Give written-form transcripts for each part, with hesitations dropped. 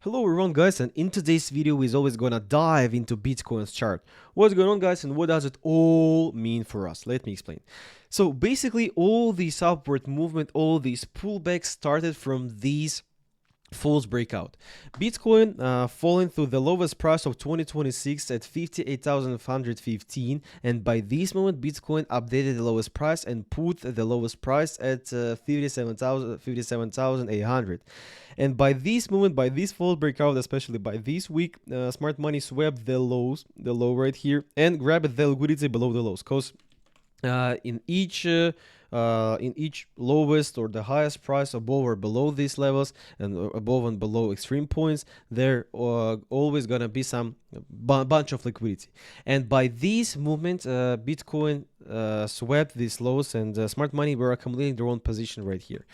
Hello everyone guys, and in today's video is always gonna dive into Bitcoin's chart. What's going on guys, and what does it all mean for us? Let me explain. So basically all this upward movement, all these pullbacks started from these false breakout. Bitcoin falling through the lowest price of 2026 at 58,515, and by this moment Bitcoin updated the lowest price and put the lowest price at 57,800. And by this moment, by this false breakout, especially by this week, smart money swept the low right here, and grabbed the liquidity below the lows, because in each lowest or the highest price above or below these levels, and above and below extreme points, there always gonna be some bunch of liquidity. And by this movement, Bitcoin swept these lows, and smart money were accumulating their own position right here.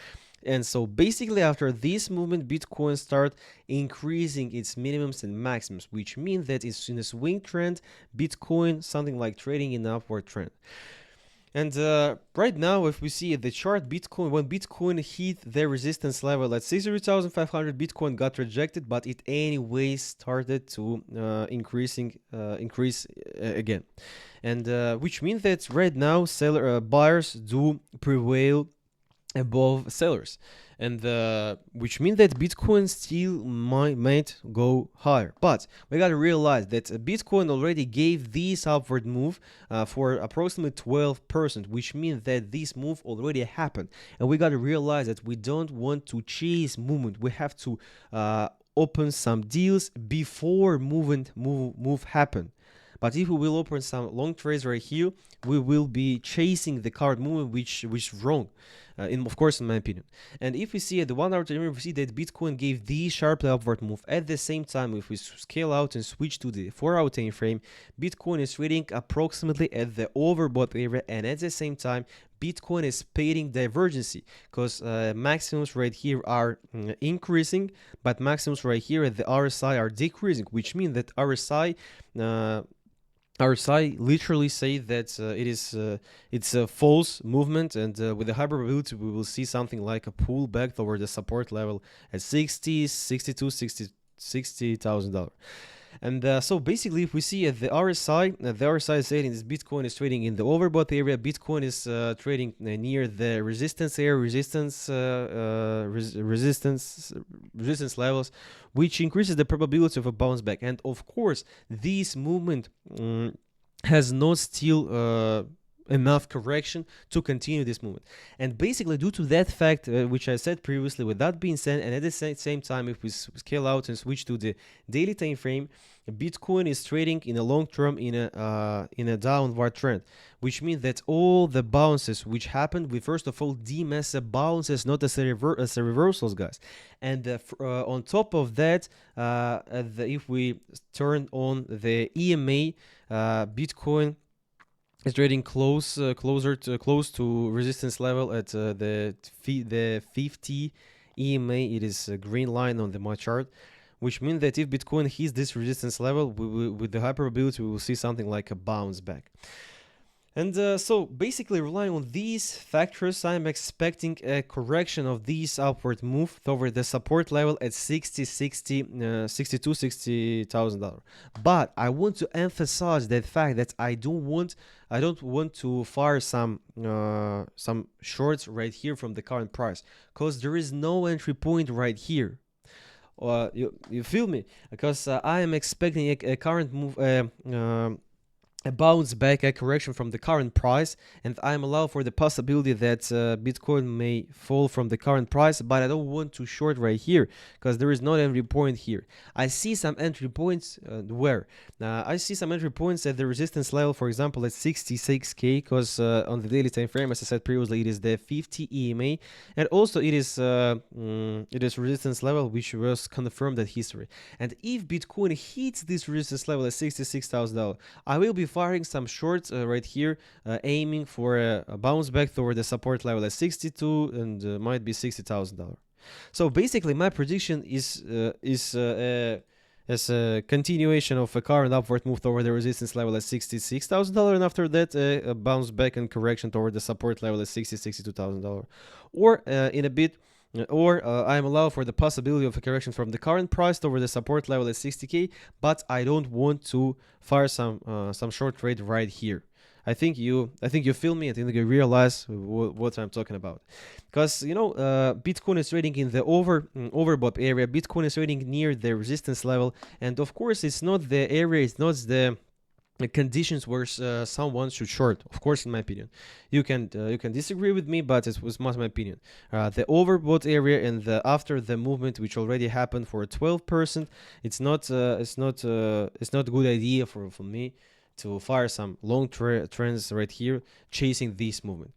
And so basically after this movement, Bitcoin start increasing its minimums and maximums, which means that it's in a swing trend. Bitcoin something like trading in an upward trend. And right now, if we see the chart, when Bitcoin hit the resistance level at 63,500, Bitcoin got rejected, but it anyway started to increase again. And which means that right now buyers do prevail above sellers, and which means that Bitcoin still might go higher. But we got to realize that Bitcoin already gave this upward move for approximately 12%, which means that this move already happened. And we got to realize that we don't want to chase movement. We have to open some deals before move happen. But if we will open some long trades right here, we will be chasing the current movement, which is wrong, of course, in my opinion. And if we see at the 1 hour time frame, we see that Bitcoin gave the sharply upward move. At the same time, if we scale out and switch to the 4 hour time frame, Bitcoin is trading approximately at the overbought area, and at the same time, Bitcoin is pairing divergency, because maximums right here are increasing, but maximums right here at the RSI are decreasing, which means that RSI literally say that it's a false movement, and with a high probability we will see something like a pullback toward the support level at 60, 62, 60,000 and so basically, if we see at the RSI is saying this Bitcoin is trading in the overbought area. Bitcoin is trading near the resistance area, resistance levels, which increases the probability of a bounce back. And of course, this movement has not still enough correction to continue this movement. And basically, due to that fact, which I said previously, with that being said, and at the same time, if we scale out and switch to the daily time frame, Bitcoin is trading in a long term in a downward trend, which means that all the bounces which happened, we first of all deem as a bounces, not as a reversals, guys. And on top of that, if we turn on the EMA, Bitcoin is trading close to resistance level at the 50 EMA. It is a green line on my chart, which means that if Bitcoin hits this resistance level, with the high probability we will see something like a bounce back. And so basically, relying on these factors, I'm expecting a correction of this upward move toward the support level at $60,000. But I want to emphasize that fact that I don't want to fire some shorts right here from the current price, because there is no entry point right here. You feel me? Because I am expecting a current move, a bounce back, a correction from the current price, and I'm allowed for the possibility that Bitcoin may fall from the current price, but I don't want to short right here because there is no entry point here. I see some entry points I see some entry points at the resistance level, for example at 66k, because on the daily time frame, as I said previously, it is the 50 EMA, and also it is resistance level which was confirmed at history. And if Bitcoin hits this resistance level at $66,000, I will be firing some shorts right here, aiming for a bounce back toward the support level at 62 and might be $60,000. So basically, my prediction is as a continuation of a current upward move toward the resistance level at $66,000, and after that a bounce back and correction toward the support level at $62,000. Or in a bit, I am allowed for the possibility of a correction from the current price over the support level at 60k, but I don't want to fire some short trade right here. I think you feel me. I think you realize what I'm talking about, because Bitcoin is trading in the overbought area. Bitcoin is trading near the resistance level, and of course it's not the area, it's not the conditions where someone should short. Of course, in my opinion, you can disagree with me, but it was my opinion. The overbought area and after the movement which already happened for 12%, it's not a good idea for me to fire some long trends right here chasing this movement.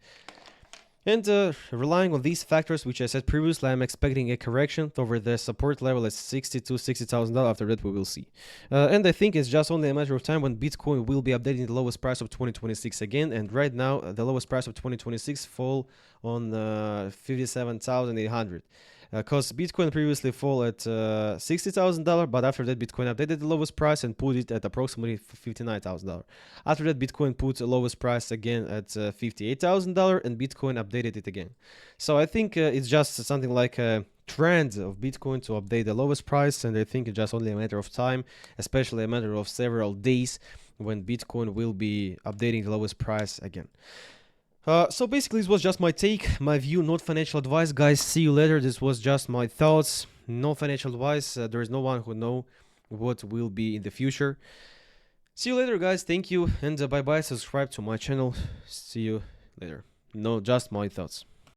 And relying on these factors, which I said previously, I'm expecting a correction over the support level at $60,000. After that, we will see. And I think it's just only a matter of time when Bitcoin will be updating the lowest price of 2026 again. And right now, the lowest price of 2026 fall on 57,800. Because Bitcoin previously fall at $60,000, but after that Bitcoin updated the lowest price and put it at approximately $59,000. After that Bitcoin put the lowest price again at $58,000, and Bitcoin updated it again. So I think it's just something like a trend of Bitcoin to update the lowest price, and I think it's just only a matter of time, especially a matter of several days, when Bitcoin will be updating the lowest price again. So basically, this was just my take, my view, not financial advice, guys. See you later. This was just my thoughts, no financial advice. There is no one who know what will be in the future. See you later, guys. Thank you, and bye bye. Subscribe to my channel. See you later. No, just my thoughts.